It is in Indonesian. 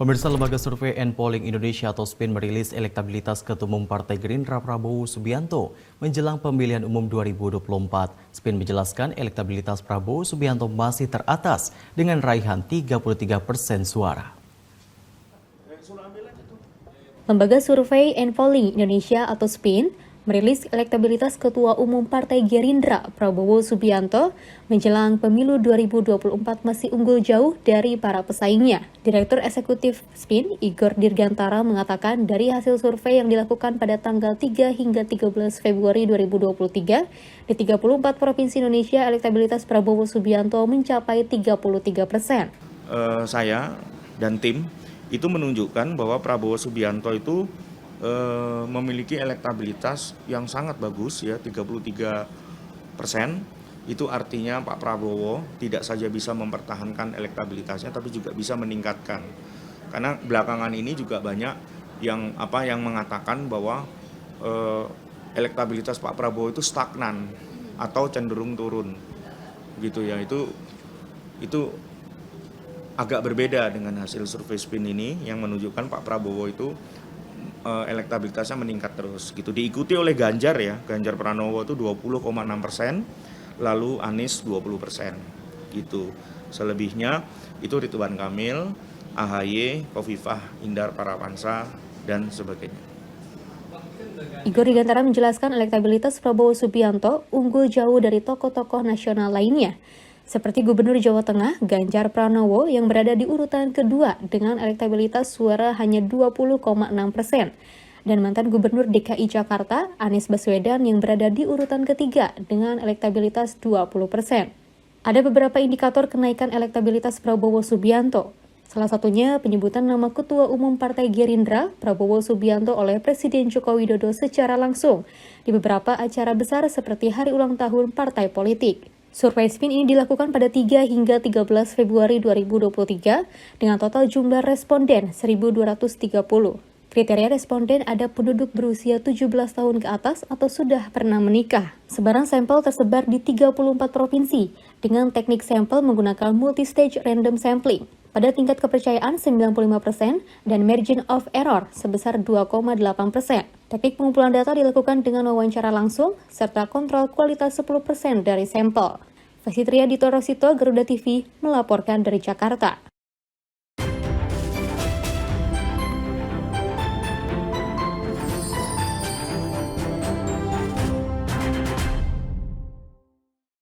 Pemirsa, Lembaga Survei and Polling Indonesia atau SPIN merilis elektabilitas Ketua Umum Partai Gerindra Prabowo Subianto menjelang pemilihan umum 2024. SPIN menjelaskan elektabilitas Prabowo Subianto masih teratas dengan raihan 33% suara. Lembaga Survei and Polling Indonesia atau SPIN merilis elektabilitas Ketua Umum Partai Gerindra Prabowo Subianto menjelang pemilu 2024 masih unggul jauh dari para pesaingnya. Direktur Eksekutif SPIN, Igor Dirgantara, mengatakan dari hasil survei yang dilakukan pada tanggal 3 hingga 13 Februari 2023, di 34 provinsi Indonesia elektabilitas Prabowo Subianto mencapai 33%. Saya dan tim itu menunjukkan bahwa Prabowo Subianto itu memiliki elektabilitas yang sangat bagus ya, 33%. Itu artinya Pak Prabowo tidak saja bisa mempertahankan elektabilitasnya tapi juga bisa meningkatkan. Karena belakangan ini juga banyak yang mengatakan bahwa elektabilitas Pak Prabowo itu stagnan atau cenderung turun. Gitu ya. Itu agak berbeda dengan hasil survei SPIN ini yang menunjukkan Pak Prabowo itu elektabilitasnya meningkat terus gitu, diikuti oleh Ganjar Pranowo itu 20,6%, lalu Anies 20% gitu. Selebihnya itu Ridwan Kamil, AHY, Khofifah Indar Parawansa dan sebagainya. Igor Dirgantara menjelaskan elektabilitas Prabowo Subianto unggul jauh dari tokoh-tokoh nasional lainnya, seperti Gubernur Jawa Tengah Ganjar Pranowo yang berada di urutan kedua dengan elektabilitas suara hanya 20,6%, dan mantan Gubernur DKI Jakarta Anies Baswedan yang berada di urutan ketiga dengan elektabilitas 20%. Ada beberapa indikator kenaikan elektabilitas Prabowo Subianto. Salah satunya penyebutan nama Ketua Umum Partai Gerindra Prabowo Subianto oleh Presiden Joko Widodo secara langsung di beberapa acara besar seperti hari ulang tahun partai politik. Survei SPIN ini dilakukan pada 3 hingga 13 Februari 2023 dengan total jumlah responden 1.230. Kriteria responden ada penduduk berusia 17 tahun ke atas atau sudah pernah menikah. Sebaran sampel tersebar di 34 provinsi dengan teknik sampel menggunakan multi-stage random sampling pada tingkat kepercayaan 95% dan margin of error sebesar 2,8%. Teknik pengumpulan data dilakukan dengan wawancara langsung serta kontrol kualitas 10% dari sampel. Fasitria Dito Rosito, Garuda TV, melaporkan dari Jakarta.